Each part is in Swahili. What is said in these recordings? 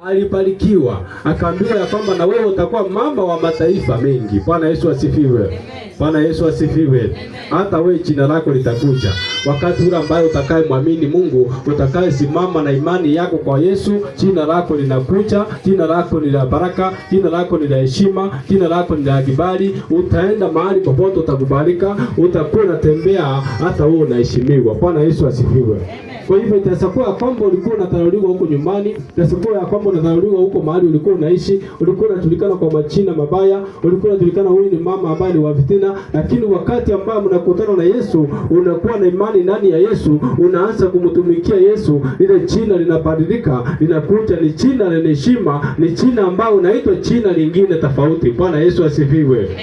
alibarikiwa, akaambiwa ya kwamba na wewe utakuwa mama wa mataifa mengi. Bwana Yesu asifiwe. Bwana Yesu asifiwe. Hata wewe jina lako litakuja. Wakati ule ambaye utakaye muamini Mungu, utakaye simama na imani yako kwa Yesu, jina lako linakuja, jina lako ni la baraka, jina lako ni la heshima, jina lako ni la kibali. Utaenda mahali popote utakubalika, utakuwa unatembea hata wewe unaheshimiwa. Bwana Yesu asifiwe. Kwa hivyo itasakuwa kwamba ulikuwa unadharauliwa huko nyumbani, itasakuwa kwamba unadharauliwa huko mahali ulikuwa unaishi, ulikuwa unajulikana kwa majina mabaya, ulikuwa unajulikana huyu ni mama ambaye ni wa fitina, lakini wakati ambao mnakutana na Yesu, unakuwa na imani ndani ya Yesu, unaanza kumtumikia Yesu, ile jina linabadilika, linakuja ni jina lenye heshima, ni jina ambao unaitwa jina lingine tofauti. Bwana Yesu asifiwe. Amen.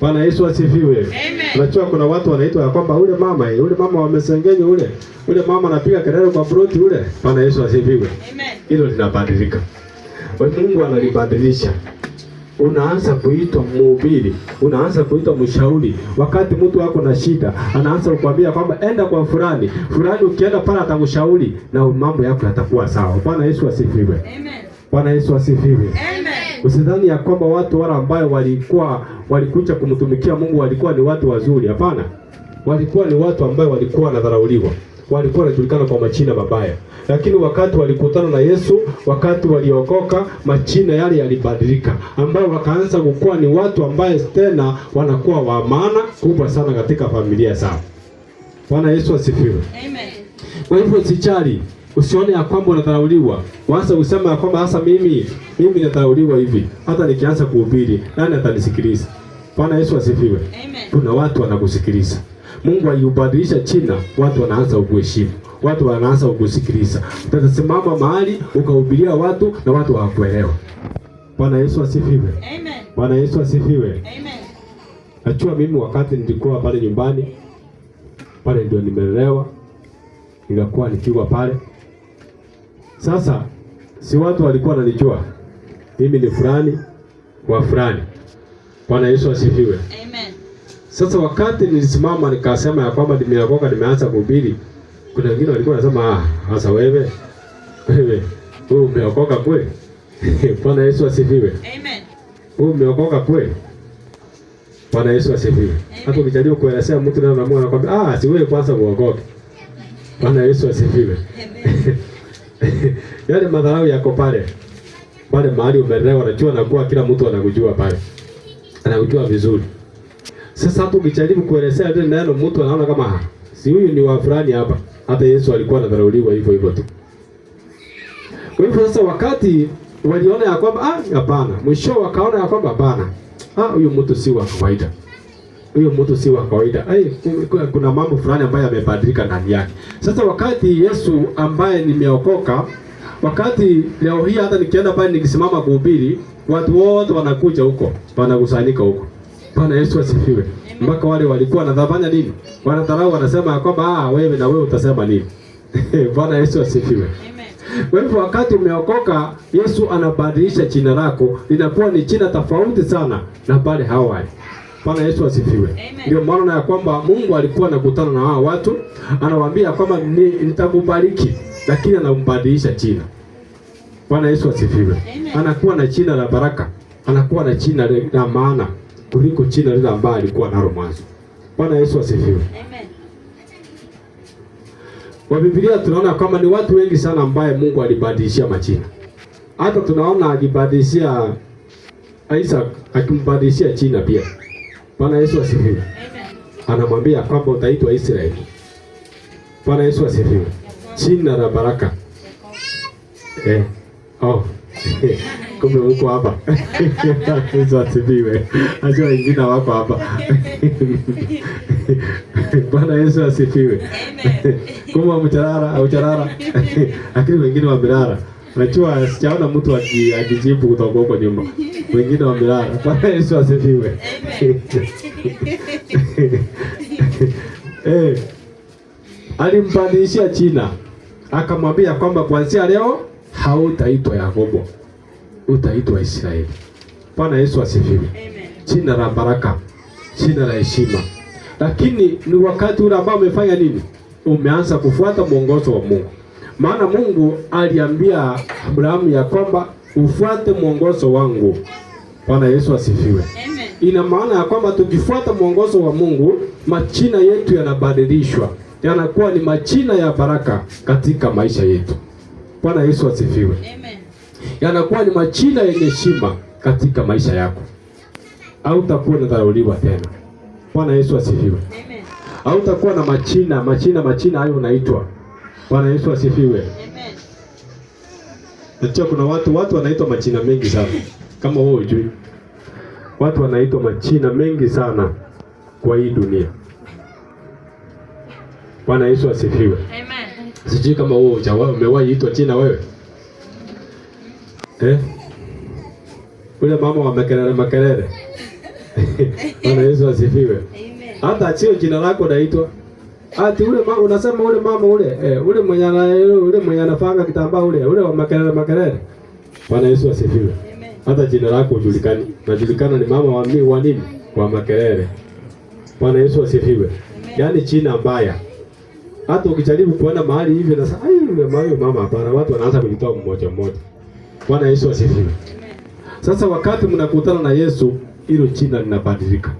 Bwana Yesu asifiwe. Amen. Unajua kuna watu wanaitwa ya kwamba ule mama wamesengenya ule mama anapiga kelele kwa broti ule. Bwana Yesu asifiwe. Amen. Hilo linabadilika. Mungu analibadilisha. Unaanza kuitwa mhubiri, unaanza kuitwa mshauri. Wakati mtu wako na shida, anaanza kukwambia kwamba enda kwa fulani. Fulani ukienda pale atakushauri na mambo yako yatakuwa sawa. Bwana Yesu asifiwe. Amen. Bwana Yesu asifiwe. Amen. Usidhani ya kwamba watu wale ambao walikuja kumtumikia Mungu walikuwa ni watu wazuri. Hapana. Walikuwa ni watu ambao walikuwa wanadharauliwa. Walikuwa wanajulikana kwa majina mabaya. Lakini wakati walikutana na Yesu, wakati waliokoka, majina yale yalibadilika, ambao wakaanza kukua ni watu ambaye tena wanakuwa wa maana kubwa sana katika familia zao. Bwana Yesu asifiwe. Amen. Kwa hivyo usijali, usione ya kwamba unadharauliwa. Waanza kusema ya kwamba hasa mimi nadharauliwa hivi. Hata nikianza kuhubiri, nani atanisikiliza? Bwana Yesu asifiwe. Amen. Kuna watu wanakusikiliza. Mungu alibadilisha jina, watu wanaanza kukuheshimu. Watu wanaanza kukusikiliza. Utasimama mahali ukahubiria watu na watu hawakuelewa. Bwana Yesu asifiwe. Amen. Bwana Yesu asifiwe. Amen. Najua mimi wakati nilikuwa pale nyumbani, pale ndio nimelelewa, nikakuwa nikiwa pale. Sasa si watu walikuwa wananijua mimi ni fulani wa fulani. Bwana Yesu asifiwe. Amen. Sasa wakati nilisimama nikasema ya kwamba nimeokoka, nimeanza kuhubiri, kuna wengine walikuwa wanasema sasa wewe umeokoka kweli? Bwana Yesu asifiwe. Amen. Umeokoka kweli? Bwana Yesu asifiwe. Hapo ukijaribu kuelezea mtu na Mungu anakuambia si wewe kwanza uokoke. Bwana Yesu asifiwe. Yale madharau yako pale mahali umelelewa, unajua na kuwa kila mtu anakujua pale. Anakujua vizuri. Sasa hapo ukijaribu kuelezea ile neno, mtu anaona kama si huyu ni wa fulani hapa. Hata Yesu alikuwa anadharauliwa hivyo tu. Kwa hivyo sasa wakati waliona ya kwamba hapana, mwisho wakaona ya kwamba hapana. Huyu mtu si wa kawaida. Huyu mtu si wa kawaida. Kuna mambo fulani ambayo yamebadilika ndani yake. Sasa wakati Yesu ambaye nimeokoka, wakati leo hii hata nikienda pale nikisimama kuhubiri, watu wote wanakuja huko, wanakusanyika huko. Bwana Yesu asifiwe. Mpaka wale walikuwa wanadhafanya nini? Wanadharau, wanasema kwamba wewe na wewe utasema nini? Bwana Yesu asifiwe. Amen. Kwa hivyo wakati umeokoka, Yesu anabadilisha jina lako, linakuwa ni jina tofauti sana na pale awali. Bwana Yesu asifiwe. Ndio maana ya kwamba Mungu alikuwa anakutana na hao watu, anawaambia kwamba nitakubariki, lakini anambadilisha jina. Bwana Yesu asifiwe. Anakuwa na jina la baraka, anakuwa na jina la maana kuliko jina lile ambalo alikuwa nalo mwanzo. Bwana Yesu asifiwe. Amen. Kwa Biblia tunaona kama ni watu wengi sana ambaye Mungu alibadilishia majina. Hata tunaona alibadilishia Isaac, akimbadilishia jina pia. Bwana Yesu asifiwe. Amen. Anamwambia kwamba utaitwa Israeli. Bwana Yesu asifiwe. Jina la baraka. Kumbe uko hapa. Yesu asifiwe. Acha wengine wako hapa. Bwana Yesu asifiwe. Kumbe mcharara. Lakini wengine wamelala. Najua sijaona mtu akijibu kutoka huko nyuma. Wengine wamelala. Bwana Yesu asifiwe. Alimbadilishia jina. Akamwambia kwamba kuanzia leo hautaitwa Yakobo, utaitwa Israeli. Bwana Yesu asifiwe. Amen. Jina la baraka, jina la heshima. Lakini ni wakati ule ambao umefanya nini? Umeanza kufuata mwongozo wa Mungu. Maana Mungu aliambia Abrahamu ya kwamba ufuate mwongozo wangu. Bwana Yesu asifiwe. Amen. Ina maana ya kwamba tukifuata mwongozo wa Mungu, majina yetu yanabadilishwa, yanakuwa ni majina ya baraka katika maisha yetu. Bwana Yesu asifiwe. Amen. Yanakuwa ni majina yenye heshima katika maisha yako. Hautakuwa unadharauliwa tena. Bwana Yesu asifiwe. Amen. Hautakuwa na majina hayo unaitwa. Bwana Yesu asifiwe. Amen. Najua kuna watu wanaitwa majina mengi sana. Kama wewe hujui. Watu wanaitwa majina mengi sana kwa hii dunia. Bwana Yesu asifiwe. Amen. Sijui kama wewe umewahi itwa jina wewe. Ule mama wa makelele. Bwana Yesu asifiwe. Amen. Hata sio jina lako unaitwa. Ati ule mama unasema ule mama ule mwenye anafanga kitambaa ule wa makelele. Bwana Yesu asifiwe. Amen. Hata jina lako hujulikani. Unajulikana ni mama wa nini? Wa makelele. Bwana Yesu asifiwe. Yaani jina mbaya. Hata ukijaribu kuona mahali hivi na sasa mama hapana, watu wanaanza kujitoa mmoja mmoja. Bwana Yesu asifiwe. Sasa wakati mnakutana na Yesu, hilo jina linabadilika.